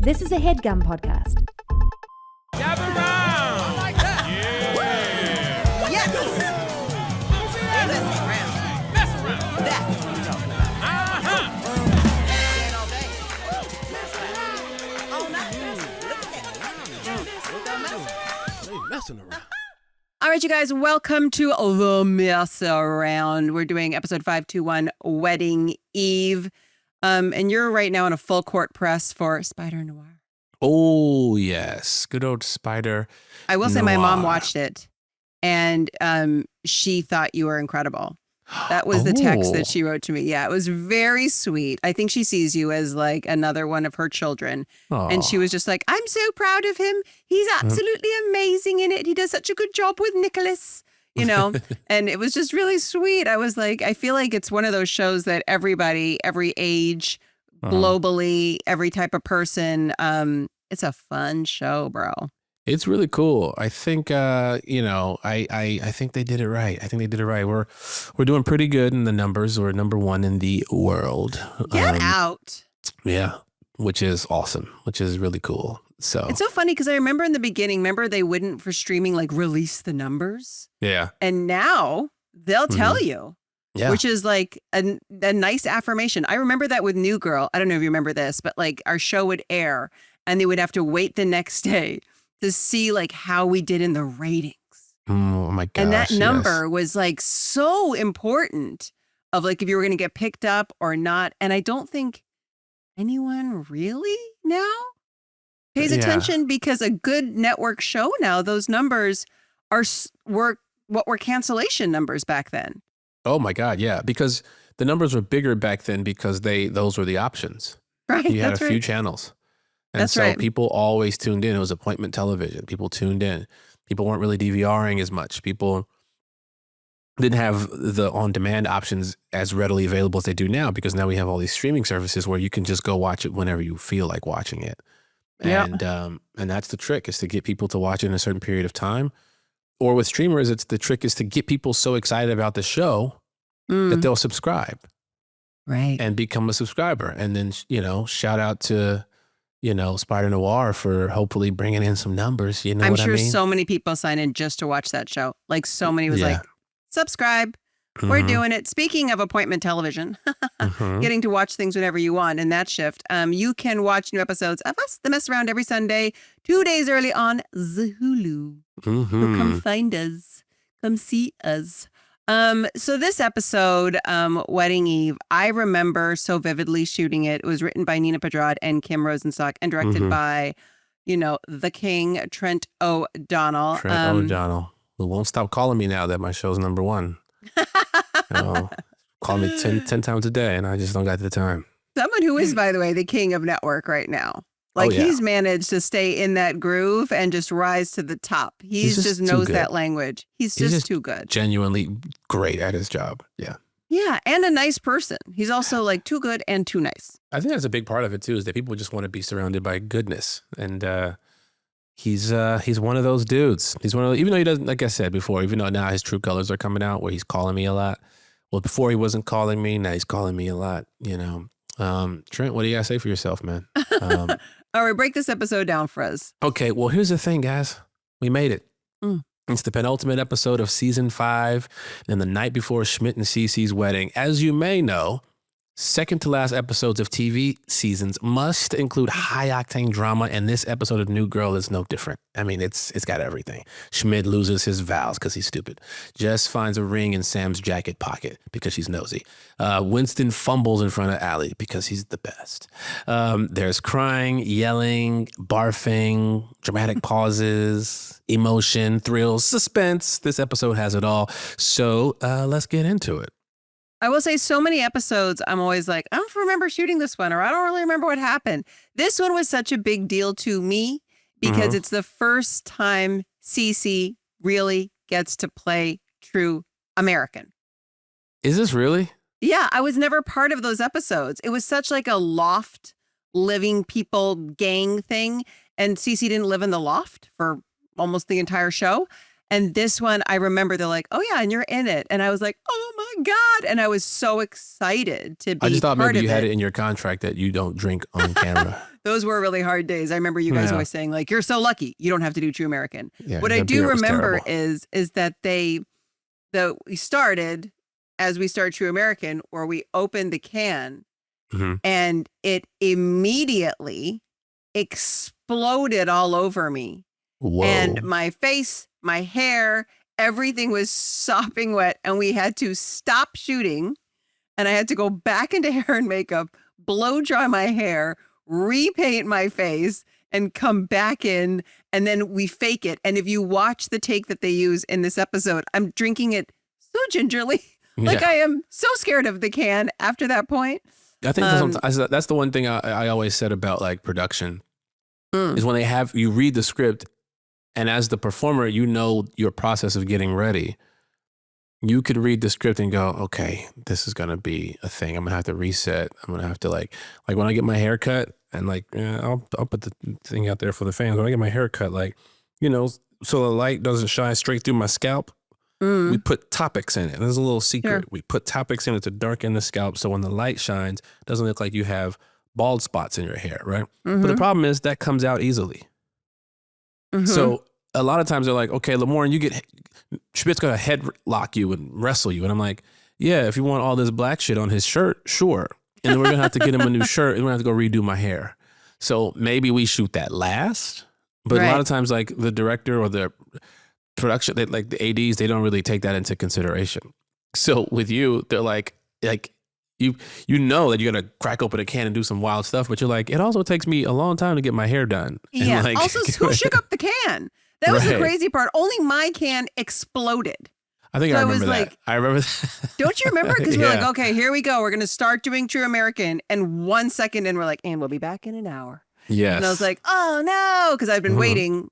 This is a HeadGum podcast. Gather round. I like that. Yeah. Yes. Hey, mess around. Mess around. That's what I'm talking about. Stand all day. Mess around. All night. Look at that. They messing around. All right, you guys, welcome to The Mess Around. We're doing episode 521, Wedding Eve. And you're right now in a full court press for Spider Noir. Oh, yes. Good old Spider I will say my Noir. mom watched it, and she thought you were incredible. That was the text that she wrote to me. Yeah, it was very sweet. I think she sees you as like another one of her children. And she was just like, I'm so proud of him. He's absolutely amazing in it. He does such a good job with Nicholas, you know? And it was just really sweet. I was like, I feel like it's one of those shows that everybody, every age, globally, every type of person, it's a fun show, bro. It's really cool. I think, I think they did it right. I think they did it right. We're doing pretty good in the numbers. We're number one in the world. Get out. Yeah, which is awesome, which is really cool. So It's so funny because I remember in the beginning, remember they wouldn't for streaming, like release the numbers. yeah, And now they'll tell you, yeah. which is like a nice affirmation. I remember that with New Girl. I don't know if you remember this, but like our show would air and they would have to wait the next day to see like how we did in the ratings. Oh my gosh. And that yes. number was like so important of like if you were going to get picked up or not. And I don't think anyone really now pays Yeah. attention because a good network show now, those numbers were what were cancellation numbers back then. Oh my God, yeah, because the numbers were bigger back then because those were the options. Right. You had That's a few right. channels. And That's so right. people always tuned in. It was appointment television. People tuned in. People weren't really DVRing as much. People didn't have the on-demand options as readily available as they do now because now we have all these streaming services where you can just go watch it whenever you feel like watching it. Yeah. And that's the trick, is to get people to watch it in a certain period of time. Or with streamers, the trick is to get people so excited about the show that they'll subscribe. Right. And become a subscriber. And then, shout out to, Spider Noir for hopefully bringing in some numbers. You know I'm what sure I mean? so many people sign in just to watch that show. Like so many was Yeah. like, subscribe. We're Mhm. doing it. Speaking of appointment television, Mhm. getting to watch things whenever you want in that shift. You can watch new episodes of us, The Mess Around, every Sunday, 2 days early on the Hulu. So come find us. Come see us. So this episode, Wedding Eve, I remember so vividly shooting it. It was written by Nina Pedrad and Kim Rosenstock and directed by, the king, Trent O'Donnell. Trent O'Donnell, who won't stop calling me now that my show's number one. Call me 10 times a day, and I just don't got the time. Someone who is, by the way, the king of network right now. Like yeah. he's managed to stay in that groove and just rise to the top. He's just just too knows good. that language. He's just too good. Genuinely great at his job. Yeah. Yeah. And a nice person. He's also like too good and too nice. I think that's a big part of it too, is that people just want to be surrounded by goodness. And he's one of those dudes. He's one of those, even though he doesn't, like I said before, even though now his true colors are coming out where he's calling me a lot. Well, before he wasn't calling me, now he's calling me a lot, Trent, what do you gotta say for yourself, man? All right, break this episode down for us. Okay, well, here's the thing, guys. We made it. It's the penultimate episode of season 5 and the night before Schmidt and Cece's wedding. As you may know, second to last episodes of TV seasons must include high-octane drama, and this episode of New Girl is no different. I mean, it's got everything. Schmidt loses his vows because he's stupid. Jess finds a ring in Sam's jacket pocket because she's nosy. Winston fumbles in front of Allie because he's the best. There's crying, yelling, barfing, dramatic pauses, emotion, thrills, suspense. This episode has it all. So let's get into it. I will say so many episodes, I'm always like, I don't remember shooting this one, or I don't really remember what happened. This one was such a big deal to me because it's the first time Cece really gets to play true American. Is this really? Yeah, I was never part of those episodes. It was such like a loft living people gang thing. And Cece didn't live in the loft for almost the entire show. And this one, I remember they're like, oh, yeah, and you're in it. And I was like, oh, my God. And I was so excited to be I just thought part maybe of you had it in your contract that you don't drink on camera. Those were really hard days. I remember you guys always saying, like, you're so lucky. You don't have to do True American. Yeah, what I that do beer was remember terrible. is that we started, as we started True American, where we opened the can Mhm. and it immediately exploded all over me. Whoa. And my face, my hair, everything was sopping wet. And we had to stop shooting. And I had to go back into hair and makeup, blow dry my hair, repaint my face, and come back in. And then we fake it. And if you watch the take that they use in this episode, I'm drinking it so gingerly. Like Yeah. I am so scared of the can after that point. I think that's the one thing I always said about like production Mm. is when you read the script, and as the performer, you know your process of getting ready. You could read the script and go, okay, this is gonna be a thing. I'm gonna have to reset. I'm gonna have to like when I get my hair cut, and like I'll put the thing out there for the fans. When I get my hair cut, like so the light doesn't shine straight through my scalp. We put topics in it. There's a little secret. Sure. We put topics in it to darken the scalp, so when the light shines, it doesn't look like you have bald spots in your hair, right? But the problem is that comes out easily. So a lot of times they're like, okay, Lamorne, Schmidt's gonna headlock you and wrestle you. And I'm like, yeah, if you want all this black shit on his shirt, sure. And then we're gonna have to get him a new shirt and we're gonna have to go redo my hair. So maybe we shoot that last. But a lot of times like the director or the production, like the ADs, they don't really take that into consideration. So with you, they're like you know that you're gonna crack open a can and do some wild stuff, but you're like, it also takes me a long time to get my hair done. Yeah. And like, Also, who shook up the can? That was the crazy part. Only my can exploded. I think So I I was remember that. like- I remember that. Don't you remember? Because we're like, Yeah. okay, here we go. We're going to start doing True American. And 1 second in, we're like, and we'll be back in an hour. Yes. And I was like, oh no, because I've been waiting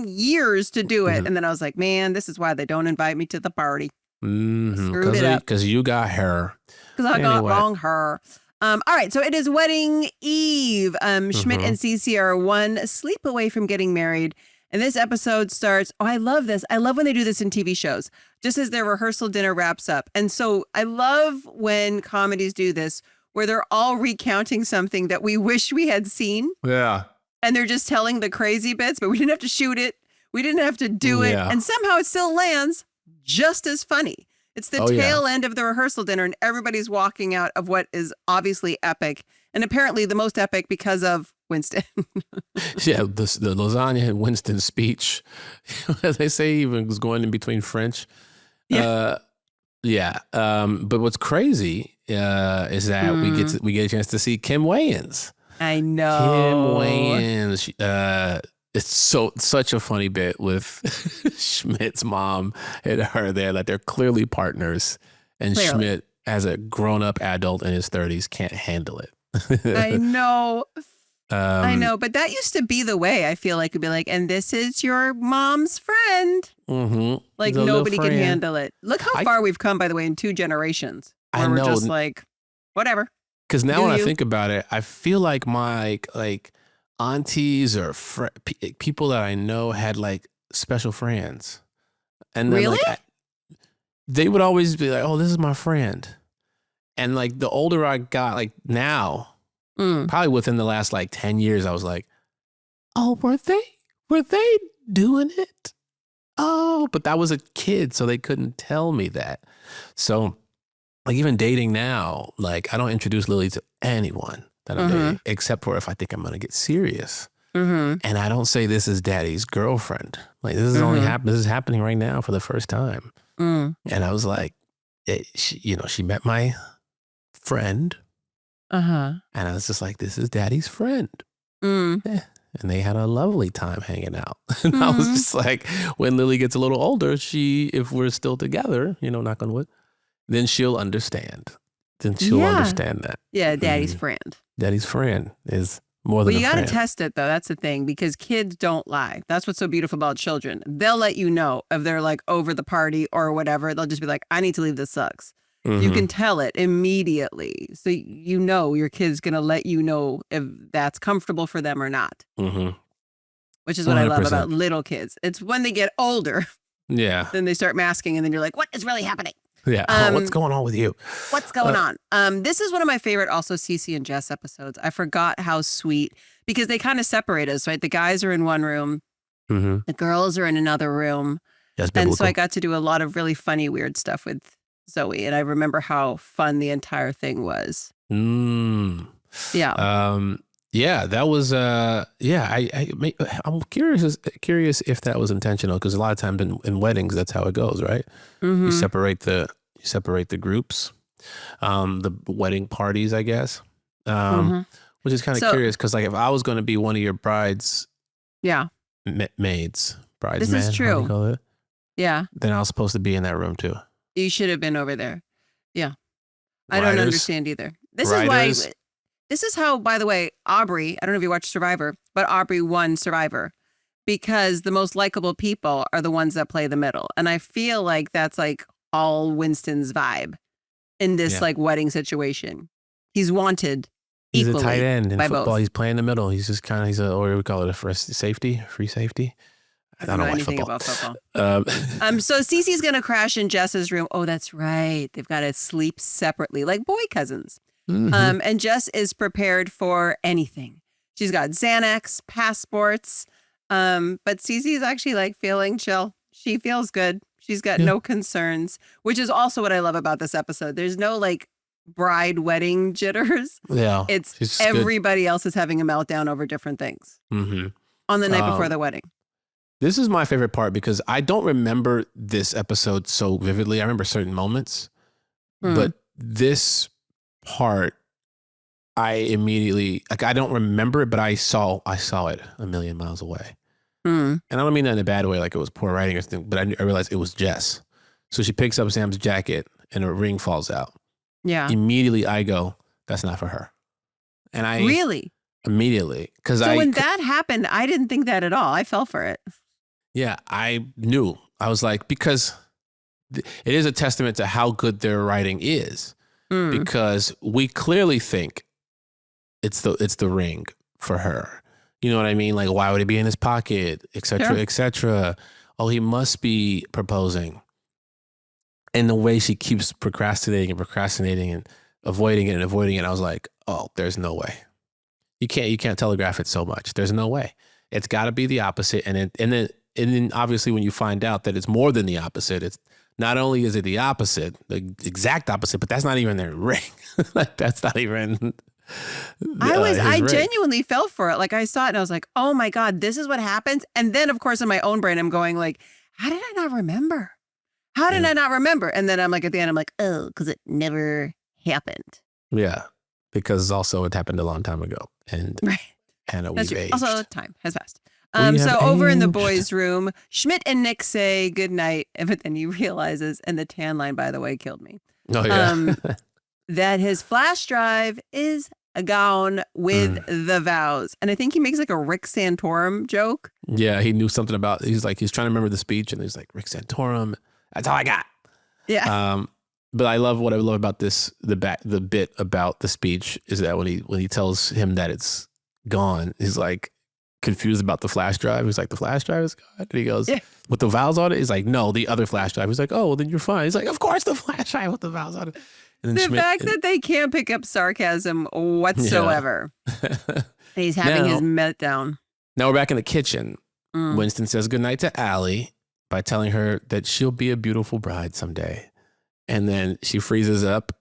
years to do it. And then I was like, man, this is why they don't invite me to the party. Screwed it up. Because you got hair. Because I got Anyway. wrong her. All right, so it is wedding eve. Schmidt and Cece are one sleep away from getting married. And this episode starts, I love this. I love when they do this in TV shows, just as their rehearsal dinner wraps up. And so I love when comedies do this, where they're all recounting something that we wish we had seen. Yeah. And they're just telling the crazy bits, but we didn't have to shoot it. We didn't have to do it. Yeah. And somehow it still lands just as funny. It's the tail end of the rehearsal dinner, and everybody's walking out of what is obviously epic, and apparently the most epic because of Winston. Yeah, the lasagna and Winston's speech. They say he even was going in between French. Yeah. But what's crazy is that we get a chance to see Kim Wayans. I know. Kim Wayans. It's such a funny bit with Schmidt's mom and her there, that they're clearly partners, and Schmidt, as a grown-up adult in his 30s, can't handle it. I know. I know, but that used to be the way. I feel like it'd be like, and this is your mom's friend. Mm-hmm. Like nobody can handle it. Look how far we've come, by the way, in 2 generations. Where we're just like, whatever. Because now when I think about it, I feel like my aunties or people that I know had like special friends, and then really, they would always be like, "Oh, this is my friend," and like the older I got, like now, probably within the last like 10 years, I was like, "Oh, were they doing it? Oh," but that was a kid, so they couldn't tell me that. So, like even dating now, like I don't introduce Lily to anyone that I'm dating, except for if I think I'm gonna get serious. And I don't say this is daddy's girlfriend. Like this is this is happening right now for the first time. And I was like, she met my friend. And I was just like, this is daddy's friend. Yeah. And they had a lovely time hanging out. And I was just like, when Lily gets a little older, if we're still together, knock on wood, then she'll understand. Then she'll understand that. Yeah, daddy's friend. Daddy's friend is more than a friend. Well, you got to test it, though. That's the thing, because kids don't lie. That's what's so beautiful about children. They'll let you know if they're like over the party or whatever. They'll just be like, I need to leave. This sucks. You can tell it immediately. So your kid's going to let you know if that's comfortable for them or not. Which is what 100%. I love about little kids. It's when they get older Yeah. Then they start masking, and then you're like, what is really happening? Yeah. What's going on with you? What's going on? This is one of my favorite also Cece and Jess episodes. I forgot how sweet, because they kind of separate us, right? The guys are in one room. Mm-hmm. The girls are in another room. That's and so I got to do a lot of really funny, weird stuff with Zoe. And I remember how fun the entire thing was. Yeah. Yeah, that was I'm curious if that was intentional, because a lot of times in weddings that's how it goes, right? Mm-hmm. You separate the groups, the wedding parties, I guess. Which is kind of curious, because like if I was going to be one of your brides, maids, bridesman, this is true. how do you call it? Yeah, then I was supposed to be in that room too. you should have been over there. Yeah, I Writers, don't understand either. This writers. is why. This is how, by the way, Aubrey, I don't know if you watched Survivor, but Aubrey won Survivor, because the most likable people are the ones that play the middle. And I feel like that's like all Winston's vibe in this like wedding situation. He's wanted He's equally a tight end in by football. both. He's playing the middle. He's just kind of, or what do we call it, a free safety? I don't know anything football. about football. So Cece's going to crash in Jess's room. Oh, that's right. They've got to sleep separately, like boy cousins. Mm-hmm. And Jess is prepared for anything. She's got Xanax, passports. But Cece is actually like feeling chill. She feels good. She's got no concerns, which is also what I love about this episode. There's no like bride wedding jitters. Yeah. It's everybody else is having a meltdown over different things on the night before the wedding. This is my favorite part, because I don't remember this episode so vividly. I remember certain moments, but this part, I immediately, like, I don't remember it, but I saw it a million miles away. And I don't mean that in a bad way, like it was poor writing or something, but I realized it was Jess. So she picks up Sam's jacket and a ring falls out. Yeah. Immediately I go, that's not for her. And I really immediately, because when that happened, I didn't think that at all. I fell for it. Yeah, I knew. I was like, because it is a testament to how good their writing is, because we clearly think it's the ring for her. You know what I mean? Like, why would it be in his pocket, et cetera, et cetera. Oh, he must be proposing. And the way she keeps procrastinating and avoiding it, I was like, oh, there's no way. You can't telegraph it so much. There's no way. It's got to be the opposite. And then obviously when you find out that it's more than the opposite, it's not only is it the opposite, the exact opposite, but that's not even their ring. Like, that's not even. I genuinely fell for it. Like, I saw it and I was like, oh my God, this is what happens. And then of course in my own brain, I'm going like, how did I not remember? How did I not remember? And then I'm like, at the end, I'm like, oh, because it never happened. Yeah. Because also it happened a long time ago. And we've aged. Also, time has passed. So over in the boys' room, Schmidt and Nick say goodnight, but then he realizes, and the tan line, by the way, killed me. Oh, yeah. That his flash drive is gone with the vows. And I think he makes like a Rick Santorum joke. Yeah, he knew something about, he's trying to remember the speech, and he's like, Rick Santorum, that's all I got. Yeah. But what I love about this, the bit about the speech is that when he tells him that it's gone, he's like confused about the flash drive. He's like, the flash drive is gone? And he goes, with the vows on it? He's like, no, the other flash drive. He's like, oh, well, then you're fine. He's like, of course the flash drive with the vows on it. And then the fact that they can't pick up sarcasm whatsoever. And he's having his meltdown. Now we're back in the kitchen. Winston says goodnight to Allie by telling her that she'll be a beautiful bride someday. And then she freezes up,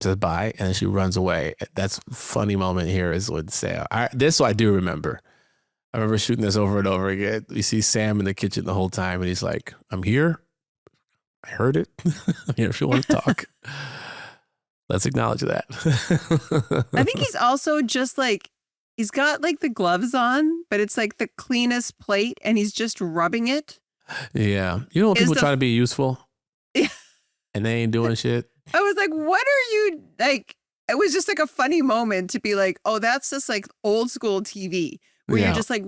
says bye, and then she runs away. That's a funny moment here is when Sam. This I do remember. I remember shooting this over and over again. We see Sam in the kitchen the whole time, and he's like, I'm here. I heard it. I'm here if you want to talk. Let's acknowledge that. I think he's also just like, he's got like the gloves on, but it's like the cleanest plate, and he's just rubbing it. Yeah. You know when people try to be useful? Yeah. And they ain't doing shit. I was like, what are you like? It was just like a funny moment to be like, oh, that's just like old school TV where you're just like,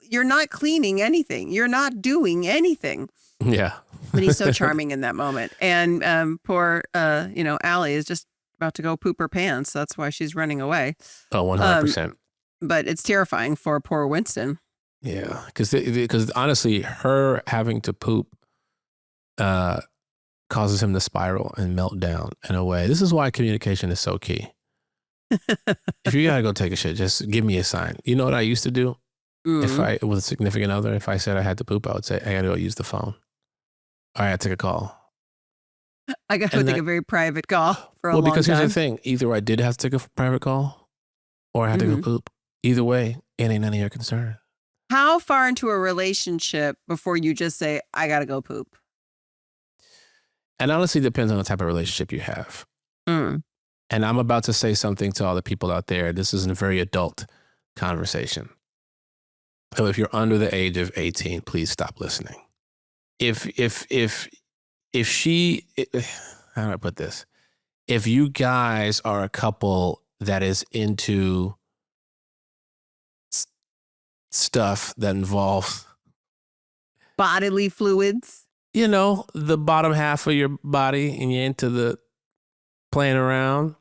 you're not cleaning anything. You're not doing anything. Yeah. But he's so charming in that moment. And poor, Allie is just about to go poop her pants. That's why she's running away. Oh, 100%. But it's terrifying for poor Winston. Yeah. Because honestly, her having to poop causes him to spiral and melt down in a way. This is why communication is so key. If you gotta go take a shit, just give me a sign. You know what I used to do? If I was a significant other, if I said I had to poop, I would say, I gotta go use the phone. All right, I take a call. I got to take a very private call for a long time. Well, because here's the thing. Either I did have to take a private call or I had to go poop. Either way, it ain't none of your concern. How far into a relationship before you just say, I got to go poop? And honestly, depends on the type of relationship you have. And I'm about to say something to all the people out there. This is a very adult conversation. So if you're under the age of 18, please stop listening. If she, how do I put this? If you guys are a couple that is into stuff that involves bodily fluids, you know, the bottom half of your body, and you're into the playing around.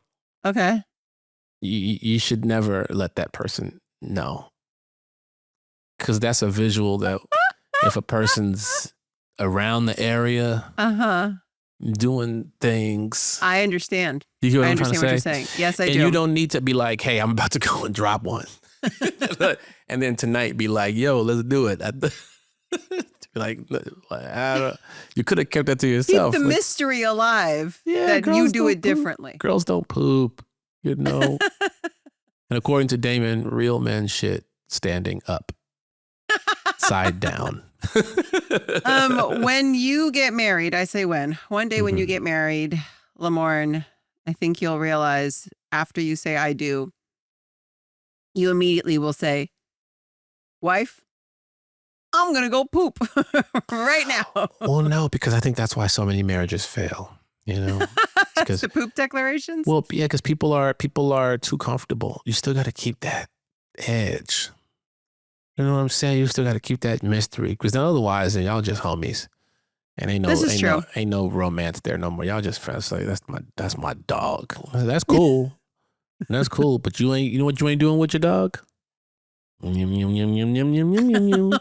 Okay. You should never let that person know. Because that's a visual that if a person's around the area doing things. I understand. You get what I I'm trying to understand say? what you're saying. Yes, I do. And you don't need to be like, hey, I'm about to go and drop one. And then tonight be like, yo, let's do it. Like, you could have kept that to yourself. Keep the mystery alive that you do it differently. Girls don't poop, you know. And according to Damon, real men shit standing up, side down. When you get married, I say when. One day when you get married, Lamorne, I think you'll realize after you say I do, you immediately will say, wife, I'm going to go poop right now. Well, no, because I think that's why so many marriages fail, you know? The poop declarations? Well, yeah, because people are too comfortable. You still got to keep that edge. You know what I'm saying? You still got to keep that mystery, because otherwise, then y'all just homies, and ain't no romance there no more. Y'all just friends. Like that's my dog. That's cool. That's cool. But you know what you ain't doing with your dog? Yum, yum, yum, yum, yum, yum, yum, yum, yum.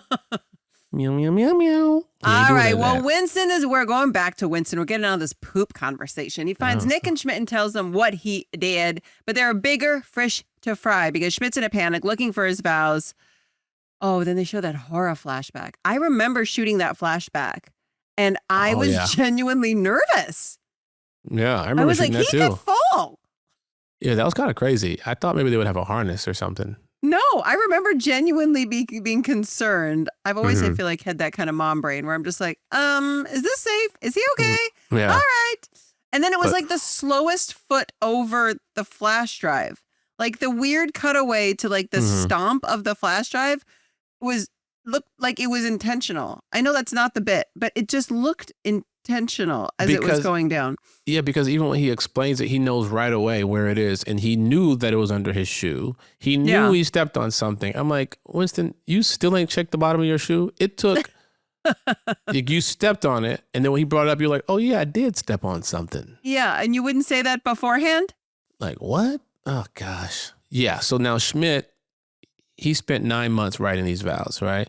Meow, meow, meow, meow. All right. Well, we're going back to Winston. We're getting out of this poop conversation. He finds Nick and Schmidt and tells them what he did, but there are bigger fish to fry because Schmidt's in a panic looking for his vows. Oh, then they show that horror flashback. I remember shooting that flashback and I was genuinely nervous. Yeah, I remember shooting that too. He could fall. Yeah, that was kind of crazy. I thought maybe they would have a harness or something. No, I remember genuinely being concerned. I've always, I feel like, had that kind of mom brain where I'm just like, is this safe? Is he okay? Yeah. All right. And then it was like the slowest foot over the flash drive. Like the weird cutaway to like the stomp of the flash drive looked like it was intentional. I know that's not the bit, but it just looked intentional as it was going down. Yeah, because even when he explains it, he knows right away where it is. And he knew that it was under his shoe. He knew he stepped on something. I'm like, Winston, you still ain't checked the bottom of your shoe? It took, you stepped on it. And then when he brought it up, you're like, oh yeah, I did step on something. Yeah, and you wouldn't say that beforehand? Like, what? Oh gosh. Yeah, so now Schmidt, he spent 9 months writing these vows, right?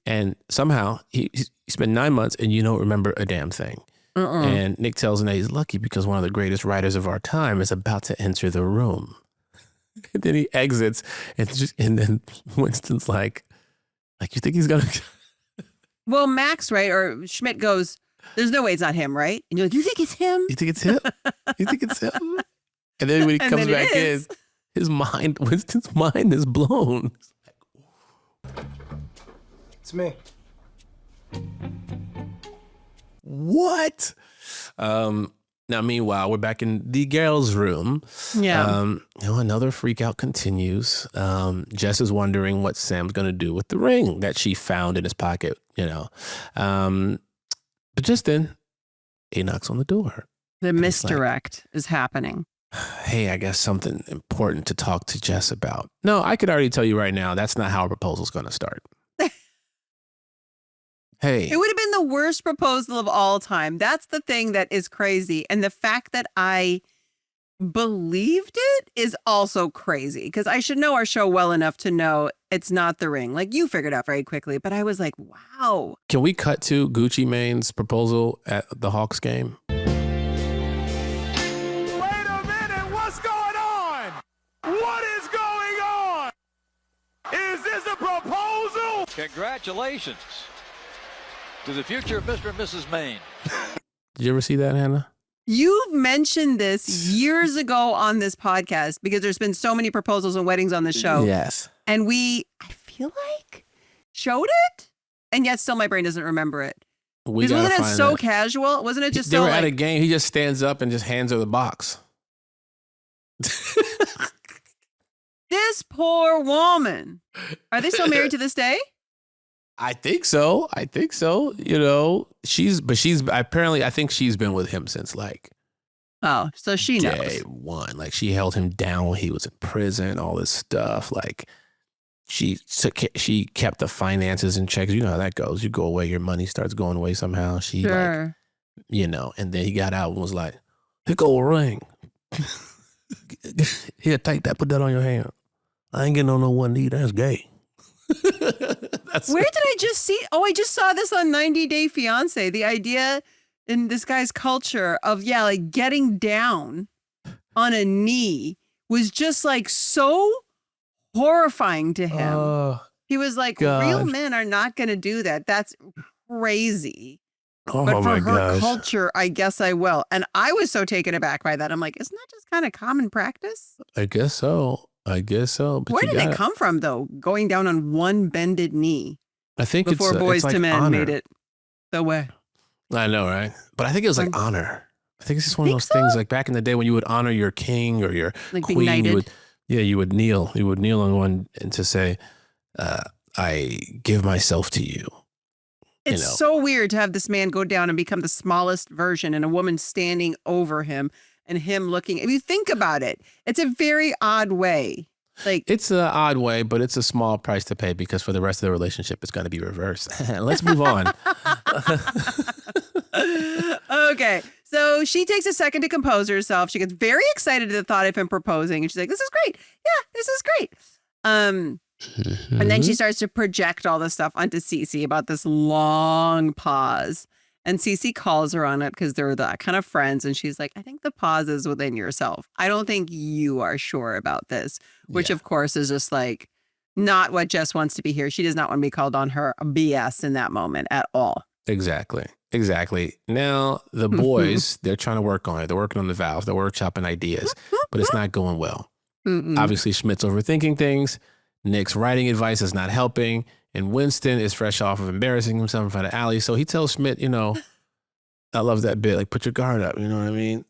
And somehow he spent 9 months and you don't remember a damn thing. And Nick tells him that he's lucky because one of the greatest writers of our time is about to enter the room. And then he exits and then Winston's like, you think he's gonna? Well, Max, right? Or Schmidt goes, there's no way it's not him, right? And you're like, you think it's him? You think it's him? You think it's him? And then when he comes back in, Winston's mind is blown. It's me. What? Now, meanwhile, we're back in the girls' room. Yeah. Another freak out continues. Jess is wondering what Sam's going to do with the ring that she found in his pocket, But just then, he knocks on the door. The misdirect is happening. Hey, I guess something important to talk to Jess about. No, I could already tell you right now, that's not how a proposal's going to start. Hey. It would have been the worst proposal of all time. That's the thing that is crazy. And the fact that I believed it is also crazy because I should know our show well enough to know it's not the ring. Like you figured out very quickly, but I was like, wow. Can we cut to Gucci Mane's proposal at the Hawks game? Wait a minute, what's going on? What is going on? Is this a proposal? Congratulations to the future of Mr. and Mrs. Maine. Did you ever see that, Hannah? You've mentioned this years ago on this podcast because there's been so many proposals and weddings on the show. Yes. And I feel like, showed it. And yet still my brain doesn't remember it. We Because wasn't it find so that. casual? Wasn't it just They so were like, at a game. He just stands up and just hands her the box. this poor woman. Are they still married to this day? I think so. You know, I think she's been with him since like Oh, so she day knows. one. Like she held him down when he was in prison, all this stuff. Like she kept the finances in check. You know how that goes. You go away, your money starts going away somehow. She Sure. and then he got out and was like, "Here go a ring. Here, take that. Put that on your hand. I ain't getting on no one knee. That's gay." Where did I just see? Oh, I just saw this on 90 Day Fiance. The idea in this guy's culture of, like getting down on a knee was just like so horrifying to him. Oh, He was like, gosh. real men are not going to do that. That's crazy. oh But for my her gosh. culture, I guess I will. And I was so taken aback by that. I'm like, isn't that just kind of common practice? I guess so. But Where did it come from, though? Going down on one bended knee I think before it's Boys like to Men honor. made it the way. I know, right? But I think it was like honor. I think it's just one of Think those things like back in the day when you would honor your king or your Like being queen. knighted. You would kneel. You would kneel on one and to say, "I give myself to you." It's know. so weird to have this man go down and become the smallest version and a woman standing over him and him looking. If you think about it, it's a very odd way. Like, It's an odd way, but it's a small price to pay because for the rest of the relationship, it's going to be reversed. Let's move on. okay. So she takes a second to compose herself. She gets very excited at the thought of him proposing. And she's like, this is great. Yeah, this is great. And then she starts to project all this stuff onto Cece about this long pause. And Cece calls her on it because they're that kind of friends. And she's like, I think the pause is within yourself. I don't think you are sure about this, which Yeah. of course is just like not what Jess wants to be here. She does not want to be called on her BS in that moment at all. Exactly. Now, the boys, they're trying to work on it. They're working on the vows. They're workshopping ideas, but it's not going well. Mm-mm. Obviously, Schmidt's overthinking things. Nick's writing advice is not helping. And Winston is fresh off of embarrassing himself in front of Allie. So he tells Schmidt, I love that bit. Like, put your guard up. You know what I mean?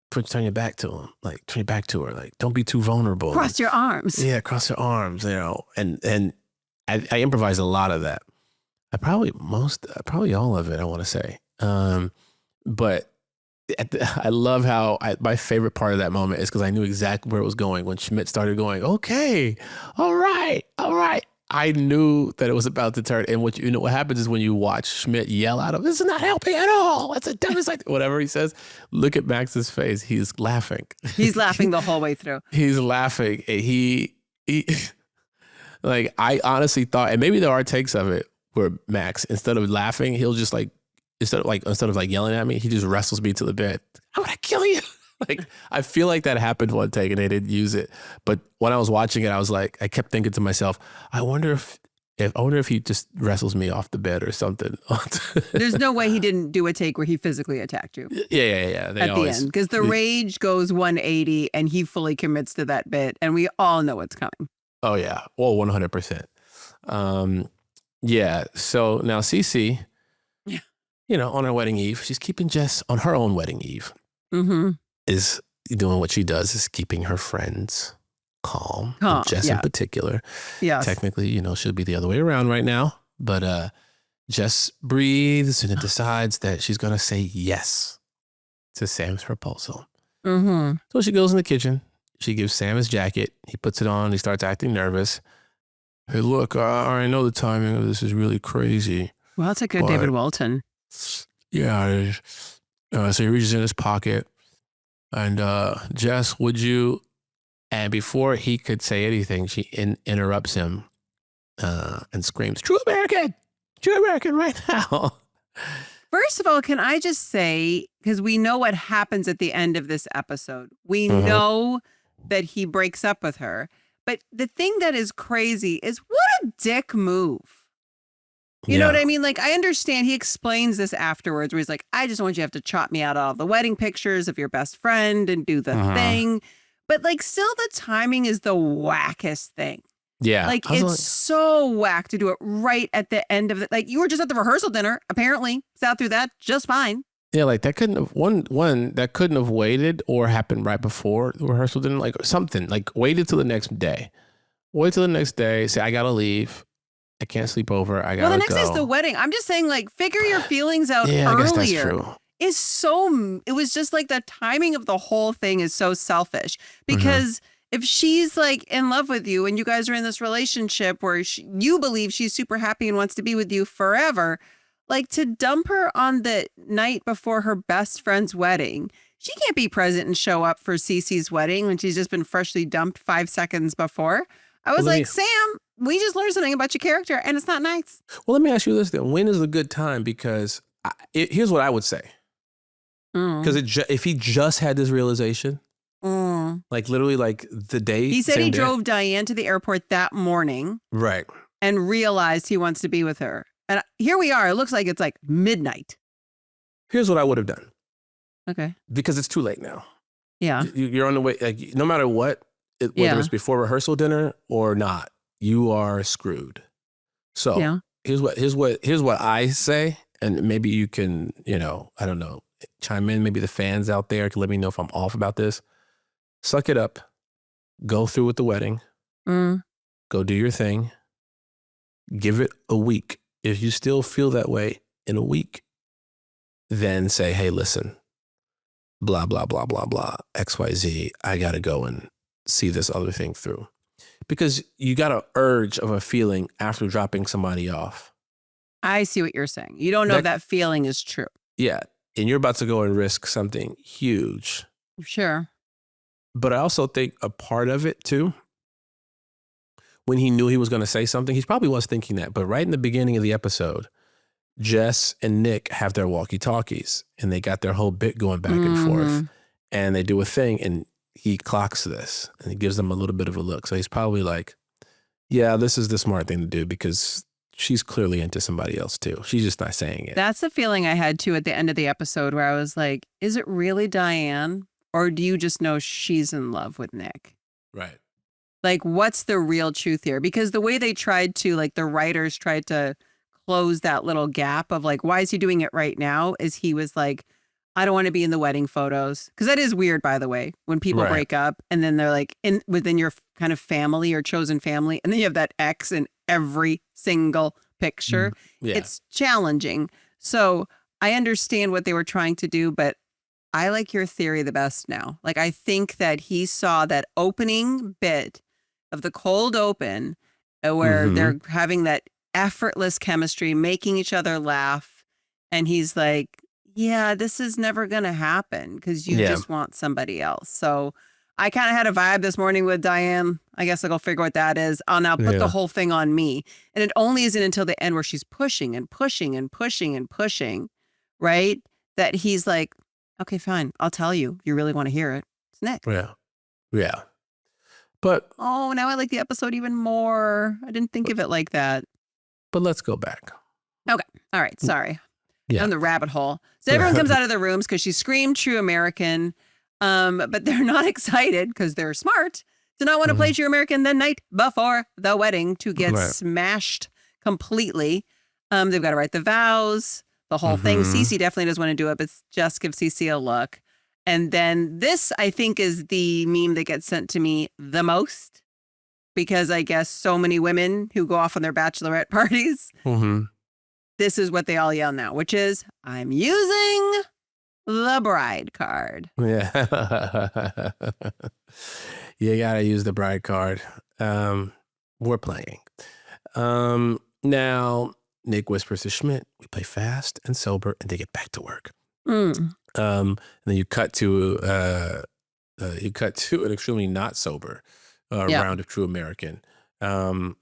Turn your back to him. Like, turn your back to her. Like, don't be too vulnerable. Cross your arms. Yeah, cross your arms, And I improvised a lot of that. Probably all of it, I want to say. But I love how my favorite part of that moment is because I knew exactly where it was going when Schmidt started going, okay, all right. I knew that it was about to turn. And what happens is when you watch Schmidt yell out of, this is not helping at all. It's a devastating, whatever he says. Look at Max's face. He's laughing. He's laughing the whole way through. He's laughing. And he like, I honestly thought, and maybe there are takes of it where Max, instead of laughing, he'll just like, instead of yelling at me, he just wrestles me to the bed. I'm gonna kill you. Like, I feel like that happened one take and they didn't use it. But when I was watching it, I was like, I kept thinking to myself, I wonder if he just wrestles me off the bed or something. There's no way he didn't do a take where he physically attacked you Yeah. They at the end because the rage goes 180 and he fully commits to that bit and we all know what's coming. Oh yeah. Well, 100%. Yeah. So now Cece, on her wedding eve, she's keeping Jess on her own wedding eve. Mm-hmm. Is doing what she does is keeping her friends calm. Jess in yeah. particular. Yes. Technically, she'll be the other way around right now. But Jess breathes and decides that she's going to say yes to Sam's proposal. Mm-hmm. So she goes in the kitchen. She gives Sam his jacket. He puts it on. He starts acting nervous. Hey, look, I already know the timing of this is really crazy. Well, that's a good But- David Walton. Yeah, it is. So he reaches in his pocket And Jess, would you? And before he could say anything, she interrupts him and screams, "True American right now." First of all, can I just say, because we know what happens at the end of this episode, we know that he breaks up with her. But the thing that is crazy is what a dick move. You know what I mean? Like, I understand he explains this afterwards where he's like, I just want you to have to chop me out all the wedding pictures of your best friend and do the thing. But like, still the timing is the wackest thing. Yeah. Like, it's so whack to do it right at the end of it. Like, you were just at the rehearsal dinner, apparently. Sat through that just fine. Yeah, like that couldn't have that couldn't have waited or happened right before the rehearsal dinner. Like something. Like waited till the next day. Wait till the next day. Say, I gotta leave. I can't sleep over. I gotta go. Well, the next day is the wedding. I'm just saying, like, figure your feelings out earlier. I guess that's true. It was just like the timing of the whole thing is so selfish because if she's like in love with you and you guys are in this relationship where you believe she's super happy and wants to be with you forever, like to dump her on the night before her best friend's wedding, she can't be present and show up for Cece's wedding when she's just been freshly dumped 5 seconds before. I was like, Sam, we just learned something about your character and it's not nice. Well, let me ask you this then. When is a good time? Because here's what I would say. Because if he just had this realization, like literally like the day. He said he drove Diane to the airport that morning. Right. And realized he wants to be with her. And here we are. It looks like it's like midnight. Here's what I would have done. Okay. Because it's too late now. Yeah. You're on the way. Like, no matter what, whether it's before rehearsal dinner or not, you are screwed. So here's what I say, and maybe you can, I don't know, chime in. Maybe the fans out there can let me know if I'm off about this. Suck it up. Go through with the wedding. Go do your thing. Give it a week. If you still feel that way in a week, then say, hey, listen, blah, blah, blah, blah, blah, XYZ, I got to go and see this other thing through. Because you got an urge of a feeling after dropping somebody off. I see what you're saying. You don't know if that feeling is true. Yeah. And you're about to go and risk something huge. Sure. But I also think a part of it too, when he knew he was going to say something, he probably was thinking that. But right in the beginning of the episode, Jess and Nick have their walkie-talkies and they got their whole bit going back and forth. And they do a thing and he clocks this and he gives them a little bit of a look. So he's probably like, yeah, this is the smart thing to do because she's clearly into somebody else too. She's just not saying it. That's the feeling I had too at the end of the episode where I was like, is it really Diane? Or do you just know she's in love with Nick? Right. Like, what's the real truth here? Because the way they tried to, like, the writers tried to close that little gap of like, why is he doing it right now? Is he was like, I don't want to be in the wedding photos. Because that is weird, by the way, when people break up and then they're like within your kind of family or chosen family. And then you have that ex in every single picture. Yeah. It's challenging. So I understand what they were trying to do, but I like your theory the best now. Like, I think that he saw that opening bit of the cold open where they're having that effortless chemistry, making each other laugh. And he's like, yeah, this is never going to happen because you just want somebody else. So I kind of had a vibe this morning with Diane. I guess I'll go figure what that is. I'll now put the whole thing on me. And it only isn't until the end where she's pushing and pushing and pushing and pushing, right? That he's like, okay, fine. I'll tell you. If you really want to hear it, it's Nick. Yeah. Yeah. But. Oh, now I like the episode even more. I didn't think of it like that. But let's go back. Okay. All right. Sorry. Yeah. On the rabbit hole. So everyone comes out of the rooms because she screamed True American. But they're not excited because they're smart to not want to play True American the night before the wedding to get smashed completely. They've got to write the vows. The whole thing. Cece definitely doesn't want to do it, but just give Cece a look. And then this, I think, is the meme that gets sent to me the most because I guess so many women who go off on their bachelorette parties, this is what they all yell now, which is, I'm using the bride card. Yeah. You got to use the bride card. We're playing. Now, Nick whispers to Schmidt, we play fast and sober and they get back to work. And then you cut to an extremely not sober round of True American. Now,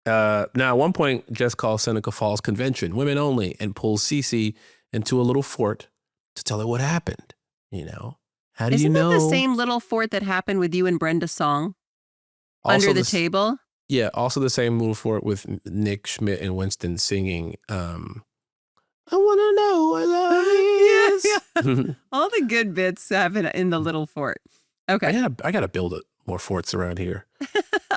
at one point, Jess calls Seneca Falls Convention women only and pulls Cece into a little fort to tell her what happened. You know, how do you know? Isn't that the same little fort that happened with you and Brenda's song Also under the table? Yeah, also the same little fort with Nick, Schmidt, and Winston singing. I want to know what love is. Yeah. All the good bits happen in the little fort. Okay. I gotta build more forts around here.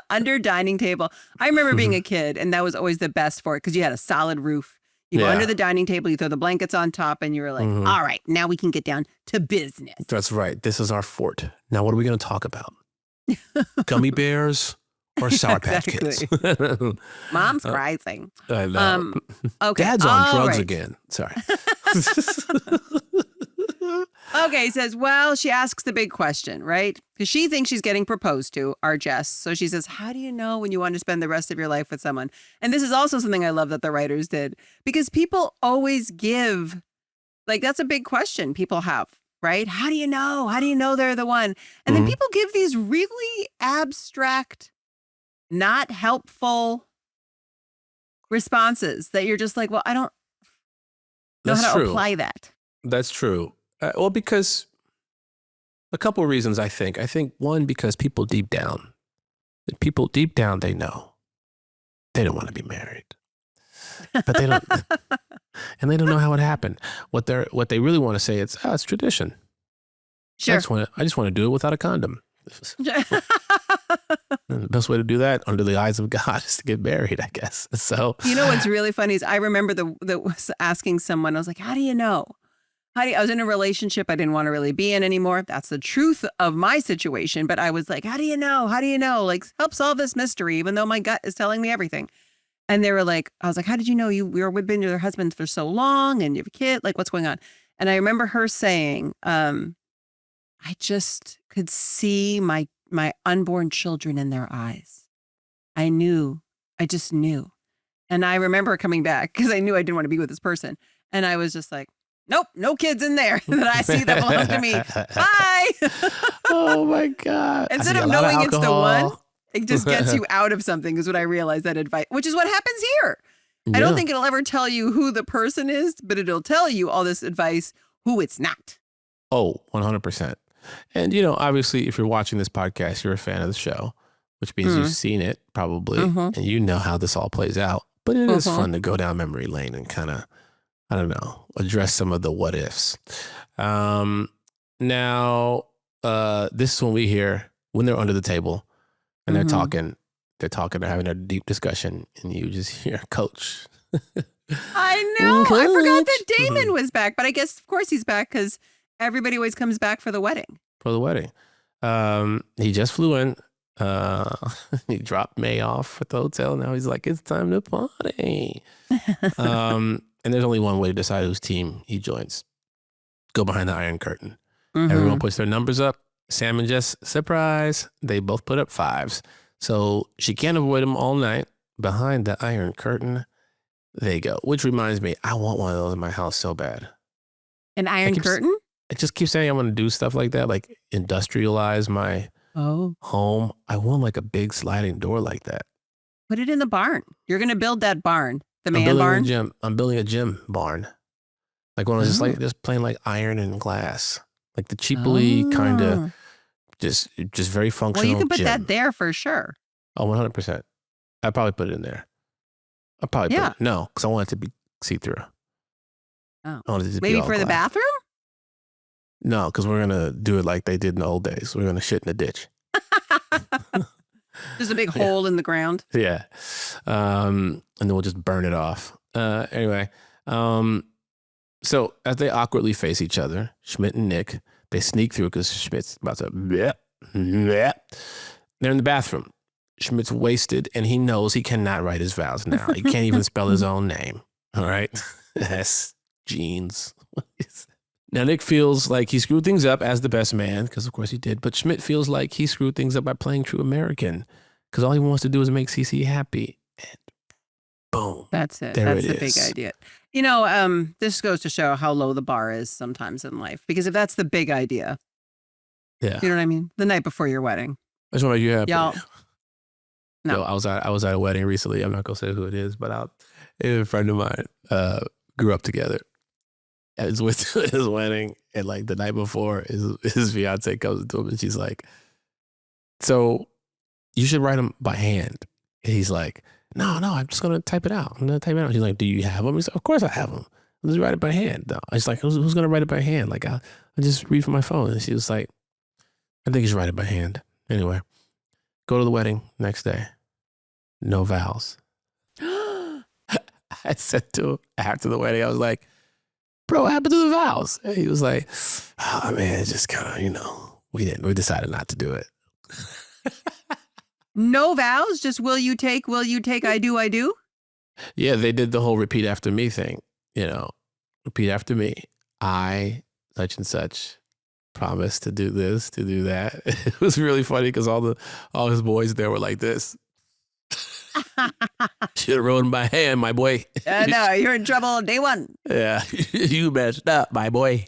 Under dining table. I remember being a kid, and that was always the best fort because you had a solid roof. You go under the dining table, you throw the blankets on top, and you were like, all right, now we can get down to business. That's right. This is our fort. Now, what are we going to talk about? Gummy bears or Sour Patch Kids? Mom's crazy. I know. Okay. Dad's on drugs again. Sorry. Okay, he says, well, she asks the big question, right? Because she thinks she's getting proposed to, our Jess. So she says, how do you know when you want to spend the rest of your life with someone? And this is also something I love that the writers did. Because people always give, like, that's a big question people have, right? How do you know? How do you know they're the one? And then people give these really abstract, not helpful responses that you're just like, well, I don't know how to apply that. That's true. Well, because a couple of reasons, I think. I think one, because people deep down, they know they don't want to be married, but they don't, and they don't know how it happened. What they really want to say is, it's tradition. Sure. I just want to do it without a condom. The best way to do that under the eyes of God is to get married, I guess. So, you know what's really funny is I remember was asking someone, I was like, how do you know? I was in a relationship I didn't want to really be in anymore. That's the truth of my situation. But I was like, how do you know? How do you know? Like, help solve this mystery, even though my gut is telling me everything. And they were like, I was like, how did you know you were with your husband for so long and you have a kid? Like, what's going on? And I remember her saying, I just could see my unborn children in their eyes. I just knew. And I remember coming back because I knew I didn't want to be with this person. And I was just like, nope, no kids in there that I see that belong to me. Bye. Oh my God. Instead of knowing it's the one, it just gets you out of something is what I realized that advice, which is what happens here. Yeah. I don't think it'll ever tell you who the person is, but it'll tell you all this advice, who it's not. Oh, 100%. And, obviously, if you're watching this podcast, you're a fan of the show, which means you've seen it probably, and you know how this all plays out. But it is fun to go down memory lane and kind of, I don't know, address some of the what ifs. Now, this is when we hear when they're under the table and they're talking, they're having a deep discussion, and you just hear Coach. I know. Coach. I forgot that Damon was back, but I guess, of course, he's back because everybody always comes back for the wedding. He just flew in. He dropped May off at the hotel. Now he's like, it's time to party. And there's only one way to decide whose team he joins. Go behind the Iron Curtain. Everyone puts their numbers up. Sam and Jess, surprise, they both put up 5s. So she can't avoid them all night. Behind the Iron Curtain, they go. Which reminds me, I want one of those in my house so bad. An Iron Curtain? I just keep saying I want to do stuff like that, like industrialize my home. I want like a big sliding door like that. Put it in the barn. You're going to build that barn. The man barn? I'm building a gym barn. Like one of just plain like iron and glass. Like the cheaply kind of just very functional. Well, you can put gym. that there for sure. Oh, 100%. I'd probably put it in there. No, because I want it to be see-through. Oh. I want it to Maybe be all for the glass. bathroom? No, because we're going to do it like they did in the old days. We're going to shit in a ditch. There's a big hole in the ground. Yeah. And then we'll just burn it off. Anyway. So as they awkwardly face each other, Schmidt and Nick, they sneak through because Schmidt's about to bleh. They're in the bathroom. Schmidt's wasted and he knows he cannot write his vows now. He can't even spell his own name. All right. S. Jeans. Now, Nick feels like he screwed things up as the best man, because of course he did. But Schmidt feels like he screwed things up by playing True American, because all he wants to do is make Cece happy. And boom. That's it. There That's it the is. big idea. This goes to show how low the bar is sometimes in life. Because if that's the big idea, Yeah. you know what I mean? The night before your wedding. I just want to make you happy. Y'all. No. Yo, I was at a wedding recently. I'm not gonna say who it is, but a friend of mine grew up together. I was with his wedding, and like the night before, his fiance comes to him and she's like, "So you should write them by hand." And he's like, No, I'm just gonna type it out. I'm gonna type it out. She's like, "Do you have them?" He's like, "Of course I have them. Let's write it by hand." No. I was like, "Who's gonna write it by hand?" Like, I'll just read from my phone. And she was like, "I think you should write it by hand." Anyway, go to the wedding next day. No vows. I said to him after the wedding, I was like, "Bro, what happened to the vows?" And he was like, "Oh man, it's just kind of, we decided not to do it." No vows, just will you take, I do. Yeah, they did the whole repeat after me thing. Repeat after me. I, such and such, promise to do this, to do that. It was really funny because all his boys there were like this. Should have wrote him by hand, my boy. No, you're in trouble day one. Yeah, you messed up, my boy.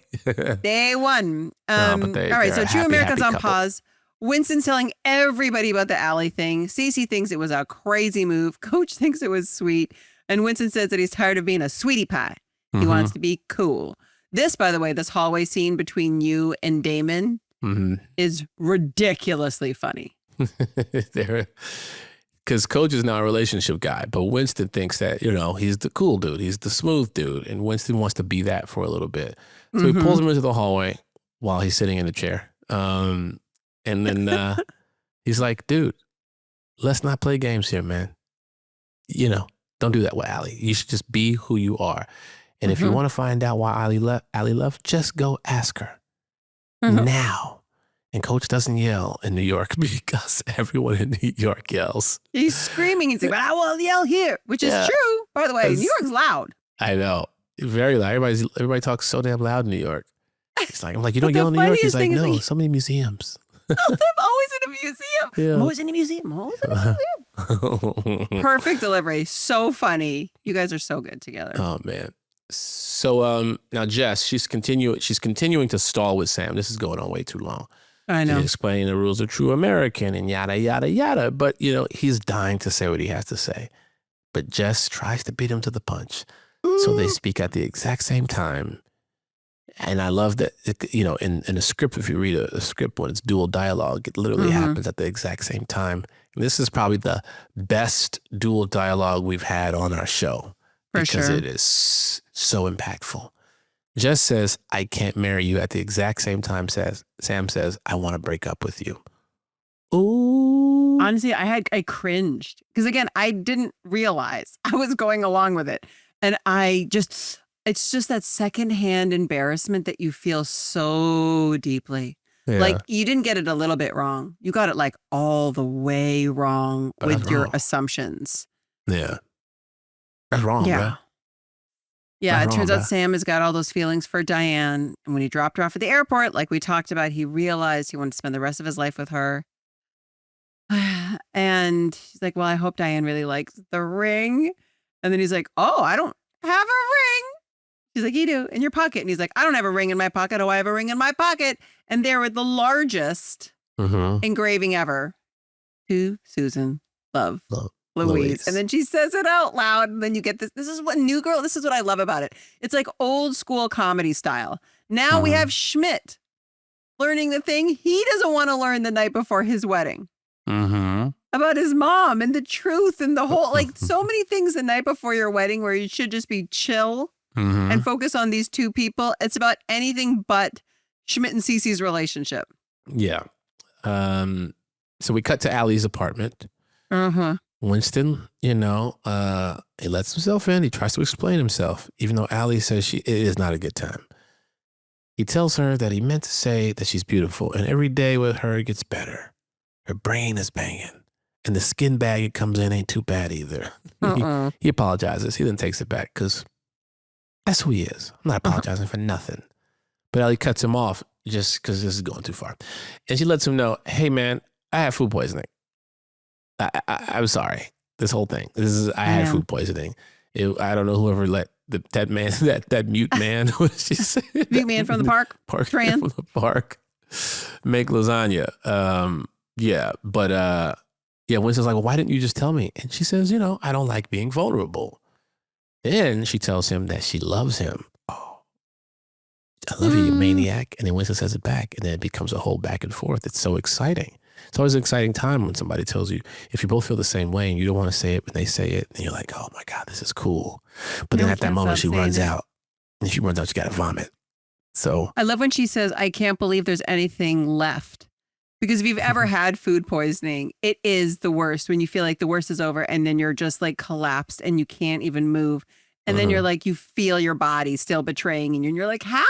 Day one. No, but All right, so they're a True happy, Americans happy on couple. pause. Winston's telling everybody about the Allie thing. Cece thinks it was a crazy move. Coach thinks it was sweet. And Winston says that he's tired of being a sweetie pie. He wants to be cool. This, by the way, this hallway scene between you and Damon is ridiculously funny. Because Coach is now a relationship guy, but Winston thinks that, he's the cool dude. He's the smooth dude. And Winston wants to be that for a little bit. So he pulls him into the hallway while he's sitting in the chair. And then he's like, "Dude, let's not play games here, man. Don't do that with Allie. You should just be who you are. And if you want to find out why Allie left, just go ask her now." And Coach doesn't yell in New York because everyone in New York yells. He's screaming. He's like, "But I will yell here," which is true. By the way, New York's loud. I know. Very loud. Everybody talks so damn loud in New York. I'm like, "You don't But yell the in New York?" He's funniest like, thing is "No, like- so many museums." I'm always in a museum. Yeah. I'm always in a museum. Always in a museum. Perfect delivery. So funny. You guys are so good together. Oh man. So now Jess, she's continuing to stall with Sam. This is going on way too long. I know. She's explaining the rules of true American and yada yada yada. But he's dying to say what he has to say. But Jess tries to beat him to the punch. So they speak at the exact same time. And I love that, in a script, if you read a script when it's dual dialogue, it literally happens at the exact same time. And this is probably the best dual dialogue we've had on our show. Because it is so impactful. Jess says, "I can't marry you," at the exact same time Sam says, "I want to break up with you." Ooh. Honestly, I cringed. Because again, I didn't realize I was going along with it. And it's just that secondhand embarrassment that you feel so deeply. Yeah. Like you didn't get it a little bit wrong. You got it like all the way wrong But with that's your wrong. assumptions. Yeah. That's wrong, Yeah. man. Yeah, That's it turns wrong, out man. Sam has got all those feelings for Diane. And when he dropped her off at the airport, like we talked about, he realized he wanted to spend the rest of his life with her. And he's like, "Well, I hope Diane really likes the ring." And then he's like, "Oh, I don't have a ring." She's like, "You do, in your pocket." And he's like, "I don't have a ring in my pocket. Oh, I have a ring in my pocket." And there with the largest engraving ever. To Susan, love, Louise. And then she says it out loud. And then you get this. This is what this is what I love about it. It's like old school comedy style. Now we have Schmidt learning the thing he doesn't want to learn the night before his wedding. About his mom and the truth and the whole, like so many things the night before your wedding where you should just be chill and focus on these two people. It's about anything but Schmidt and Cece's relationship. Yeah. So we cut to Allie's apartment. Winston, he lets himself in. He tries to explain himself, even though Allie says it is not a good time. He tells her that he meant to say that she's beautiful, and every day with her gets better. Her brain is banging, and the skin bag it comes in ain't too bad either. He apologizes. He then takes it back because that's who he is. I'm not apologizing for nothing. But Allie cuts him off just because this is going too far. And she lets him know, "Hey, man, I have food poisoning. I'm sorry. This whole thing. I had food poisoning. I don't know whoever let that man, that mute man, what did she say? Mute man from the park. Tran. From the park. Make lasagna. Winston's like, well, why didn't you just tell me? And she says, I don't like being vulnerable. Then she tells him that she loves him. Oh, I love you, you maniac. And then Winston says it back, and then it becomes a whole back and forth. It's so exciting. It's always an exciting time when somebody tells you, if you both feel the same way and you don't want to say it, but they say it, and you're like, oh my God, this is cool. But then at that moment, she runs out. And she runs out, she got to vomit. So I love when she says, I can't believe there's anything left. Because if you've ever had food poisoning, it is the worst when you feel like the worst is over and then you're just like collapsed and you can't even move. And then you're like, you feel your body still betraying you. And you're like, how?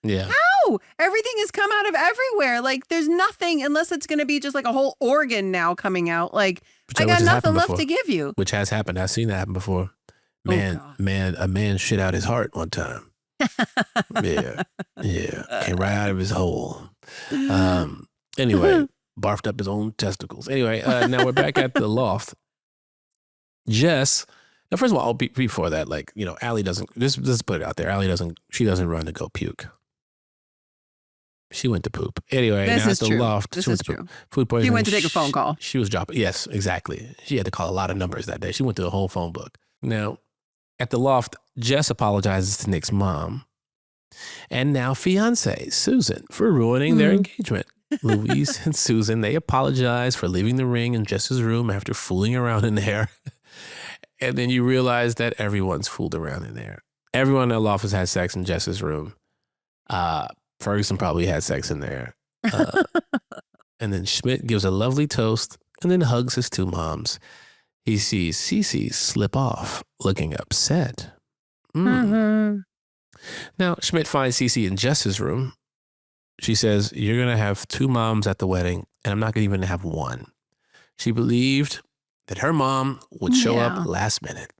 Yeah. How? Everything has come out of everywhere. Like there's nothing unless it's going to be just like a whole organ now coming out. Like I got nothing left to give you. Which has happened. I've seen that happen before. A man shit out his heart one time. Yeah. Came right out of his hole. Anyway, barfed up his own testicles. Anyway, now we're back at the loft. Jess, now first of all, before that, Allie doesn't, let's put it out there. Allie she doesn't run to go puke. She went to poop. Anyway, this now is at the true. loft. This is true. Food poisoning. She went to take a phone call. She was dropping. Yes, exactly. She had to call a lot of numbers that day. She went through the whole phone book. Now, at the loft, Jess apologizes to Nick's mom and now fiance, Susan, for ruining their engagement. Louise and Susan, they apologize for leaving the ring in Jess's room after fooling around in there. And then you realize that everyone's fooled around in there. Everyone in the loft has had sex in Jess's room. Ferguson probably had sex in there. And then Schmidt gives a lovely toast and then hugs his two moms. He sees Cece slip off, looking upset. Now, Schmidt finds Cece in Jess's room. She says, you're going to have two moms at the wedding, and I'm not going to even have one. She believed that her mom would show up last minute.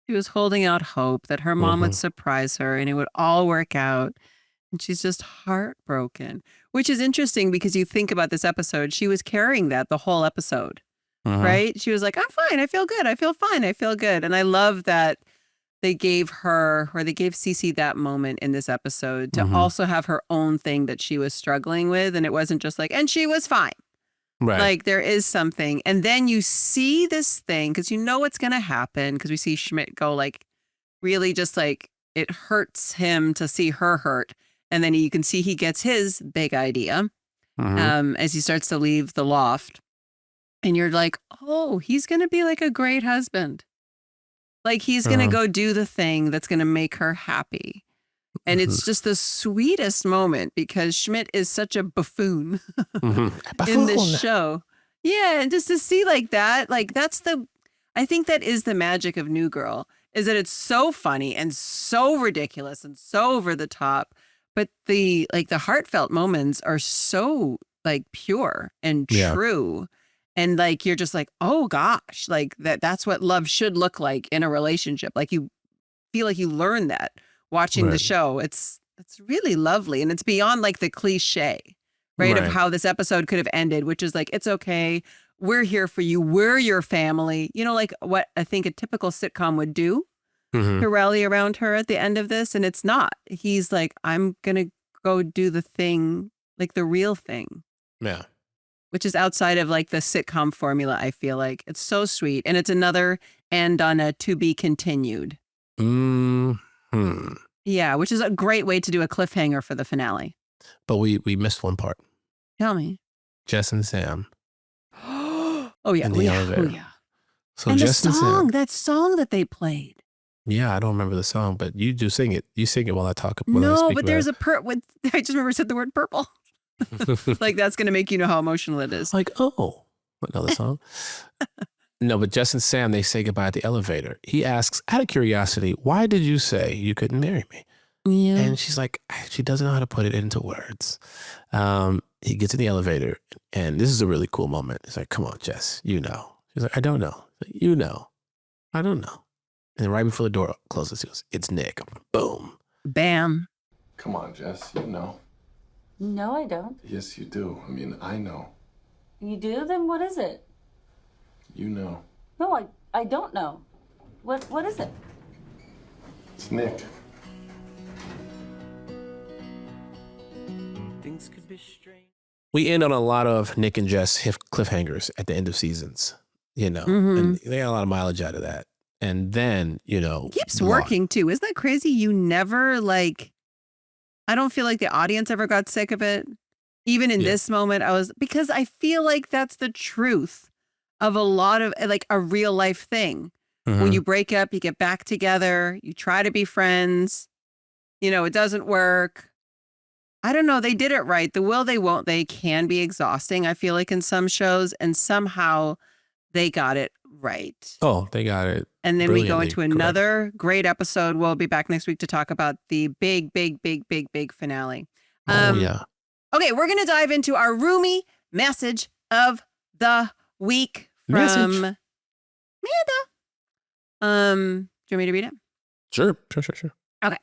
She was holding out hope that her mom would surprise her and it would all work out. And she's just heartbroken, which is interesting because you think about this episode. She was carrying that the whole episode, right? She was like, I'm fine. I feel good. I feel fine. I feel good. And I love that they gave Cece that moment in this episode to also have her own thing that she was struggling with. And it wasn't just like, and she was fine. Right. Like there is something. And then you see this thing because you know what's going to happen because we see Schmidt go like really just like it hurts him to see her hurt. And then you can see he gets his big idea as he starts to leave the loft. And you're like, oh, he's going to be like a great husband. Like he's going to go do the thing that's going to make her happy. And it's just the sweetest moment because Schmidt is such a buffoon in this show. Yeah. And just to see like that, like I think that is the magic of New Girl is that it's so funny and so ridiculous and so over the top. But the heartfelt moments are so like pure and true. And like, you're just like, oh gosh, like that's what love should look like in a relationship. Like you feel like you learn that watching the show. It's really lovely. And it's beyond like the cliche, right? Of how this episode could have ended, which is like, it's okay. We're here for you. We're your family. You know, like what I think a typical sitcom would do to rally around her at the end of this. And it's not. He's like, I'm going to go do the thing, like the real thing. Yeah. Which is outside of like the sitcom formula, I feel like. It's so sweet. And it's another end on a to be continued. Yeah, which is a great way to do a cliffhanger for the finale. But we missed one part. Tell me. Jess and Sam. Oh, yeah. Elevator. Oh, yeah. So and Jess the song, and Sam. that song that they played. Yeah, I don't remember the song, but you do sing it. You sing it while I talk. No, but there's I just remember said the word purple. Like that's going to make you know how emotional it is. Like, oh, another song. No, but Jess and Sam, they say goodbye at the elevator. He asks, out of curiosity, why did you say you couldn't marry me? Yeah. And she's like, she doesn't know how to put it into words. He gets in the elevator, and this is a really cool moment. It's like, come on, Jess, you know. She's like, I don't know. Like, you know. I don't know. And then right before the door closes, he goes, it's Nick. Boom. Bam. Come on, Jess, you know. No, I don't. Yes, you do. I mean, I know. You do? Then what is it? You know. No, I don't know. What is it? It's Nick. Things could be strange. We end on a lot of Nick and Jess cliffhangers at the end of seasons, and they got a lot of mileage out of that. And then, It keeps working too. Isn't that crazy? You never I don't feel like the audience ever got sick of it. Even in this moment, because I feel like that's the truth of a lot of a real life thing. When you break up, you get back together, you try to be friends, it doesn't work. I don't know. They did it right. The will, they won't, they can be exhausting, I feel like, in some shows, and somehow they got it right. Oh, they got it. And then we go into another great episode. We'll be back next week to talk about the big finale. Yeah. Okay, we're going to dive into our roomie message of the week from Amanda. Do you want me to read it? Sure. Okay.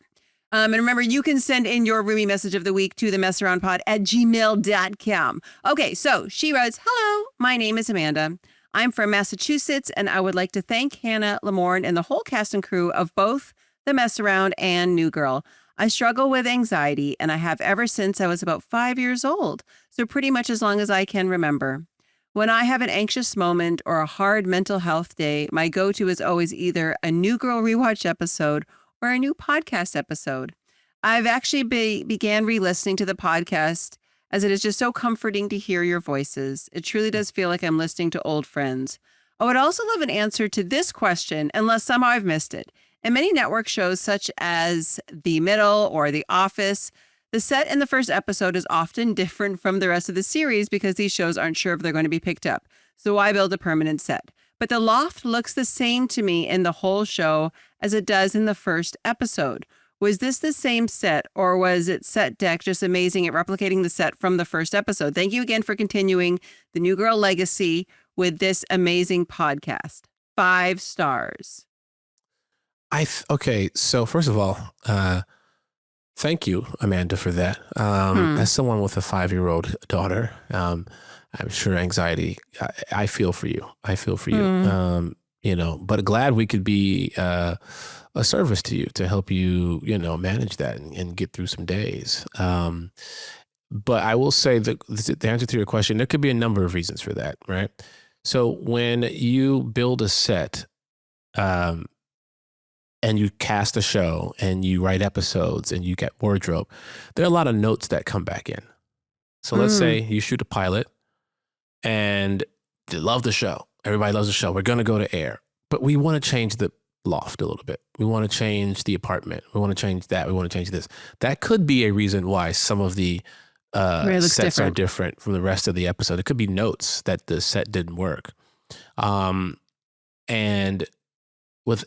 And remember, you can send in your roomie message of the week to themessaroundpod@gmail.com. Okay, so she writes, "Hello, my name is Amanda. I'm from Massachusetts, and I would like to thank Hannah Lamorne and the whole cast and crew of both The Mess Around and New Girl. I struggle with anxiety, and I have ever since I was about 5 years old, so pretty much as long as I can remember. When I have an anxious moment or a hard mental health day, my go-to is always either a New Girl rewatch episode or a new podcast episode. I've actually began re-listening to the podcast as it is just so comforting to hear your voices. It truly does feel like I'm listening to old friends. I would also love an answer to this question, unless somehow I've missed it. In many network shows such as The Middle or The Office, the set in the first episode is often different from the rest of the series because these shows aren't sure if they're going to be picked up. So why build a permanent set? But the loft looks the same to me in the whole show as it does in the first episode. Was this the same set, or was it set deck just amazing at replicating the set from the first episode? Thank you again for continuing the New Girl legacy with this amazing podcast. 5 stars. Okay, so first of all, thank you, Amanda, for that. As someone with a 5-year-old daughter, I'm sure anxiety, I feel for you. But glad we could be a service to you to help you, manage that and get through some days. But I will say that the answer to your question, there could be a number of reasons for that, right? So when you build a set, and you cast a show and you write episodes and you get wardrobe, there are a lot of notes that come back in. So let's say you shoot a pilot and they love the show. Everybody loves the show. We're going to go to air, but we want to change the loft a little bit. We want to change the apartment. We want to change that. We want to change this. That could be a reason why some of the sets are different from the rest of the episode. It could be notes that the set didn't work. And with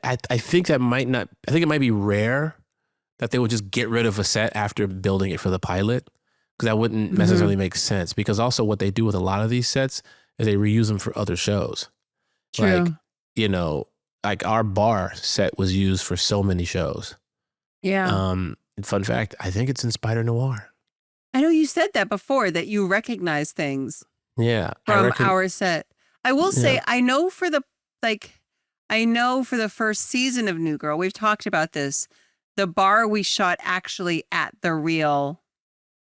I think that might not. I think it might be rare that they would just get rid of a set after building it for the pilot, because that wouldn't necessarily make sense. Because also what they do with a lot of these sets is they reuse them for other shows. True. Like our bar set was used for so many shows. Yeah. Fun fact, I think it's in Spider Noir. I know you said that before, that you recognize things. Yeah. From our set. I will say, I know for the first season of New Girl, we've talked about this. The bar we shot actually at the real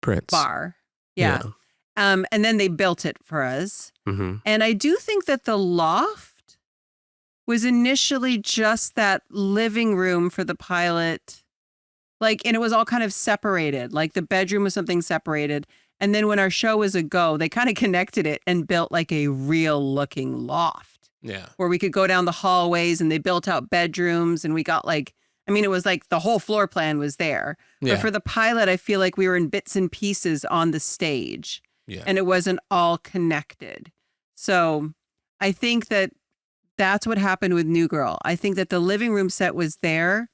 Prince bar. Yeah. And then they built it for us. Mm-hmm. And I do think that the loft was initially just that living room for the pilot. And it was all kind of separated. Like the bedroom was something separated. And then when our show was a go, they kind of connected it and built like a real looking loft. Yeah. Where we could go down the hallways, and they built out bedrooms, and we got it was like the whole floor plan was there. Yeah. But for the pilot, I feel like we were in bits and pieces on the stage. Yeah. And it wasn't all connected. So I think that that's what happened with New Girl. I think that the living room set was there.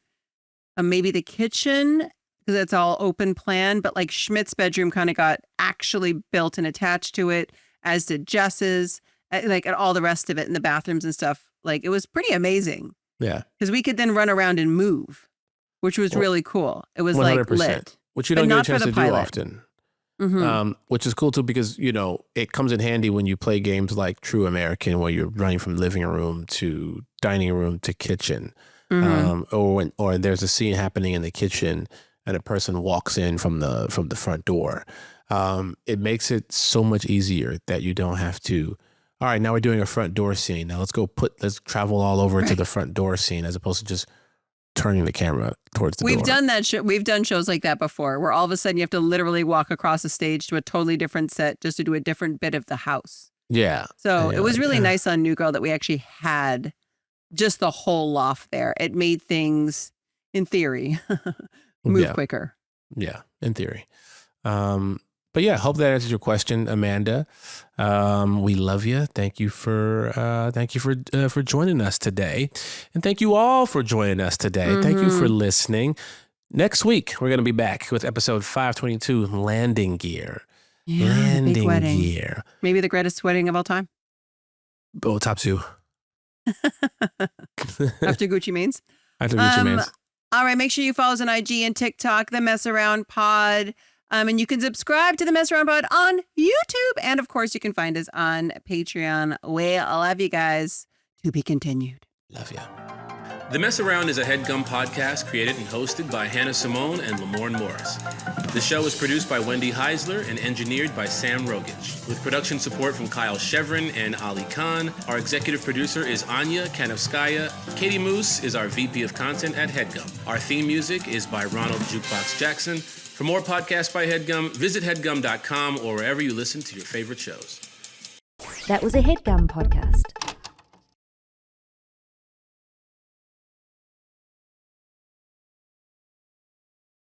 Maybe the kitchen, because it's all open plan, but like Schmidt's bedroom kind of got actually built and attached to it, as did Jess's, and all the rest of it in the bathrooms and stuff. It was pretty amazing. Yeah. Because we could then run around and move, which was really cool. It was 100%. Lit. Which you don't get a chance to do often. Mm-hmm. Which is cool too, because, it comes in handy when you play games like True American, where you're running from living room to dining room to kitchen. or there's a scene happening in the kitchen and a person walks in from the front door. It makes it so much easier that you don't have to. All right, now we're doing a front door scene. Now let's travel all over to the front door scene as opposed to just turning the camera towards the door. We've done that. We've done shows like that before, where all of a sudden you have to literally walk across a stage to a totally different set just to do a different bit of the house. Yeah. So it was really nice on New Girl that we actually had just the whole loft there. It made things, in theory, move quicker. Yeah, in theory. But yeah, hope that answers your question, Amanda. We love you. Thank you for joining us today, and thank you all for joining us today. Thank you for listening. Next week we're gonna be back with episode 522, Landing Gear. Yeah, Landing big wedding. Gear. Maybe the greatest wedding of all time. Oh, top 2. After Gucci Mane's. After Gucci Mane's. All right, make sure you follow us on IG and TikTok, The Mess Around Pod. And you can subscribe to The Mess Around Pod on YouTube. And of course, you can find us on Patreon. We love you guys. To be continued. Love ya. The Mess Around is a HeadGum podcast created and hosted by Hannah Simone and Lamorne Morris. The show is produced by Wendy Heisler and engineered by Sam Rogich, with production support from Kyle Chevron and Ali Khan. Our executive producer is Anya Kanovskaya. Katie Moose is our VP of Content at HeadGum. Our theme music is by Ronald Jukebox Jackson. For more podcasts by HeadGum, visit headgum.com or wherever you listen to your favorite shows. That was a HeadGum podcast.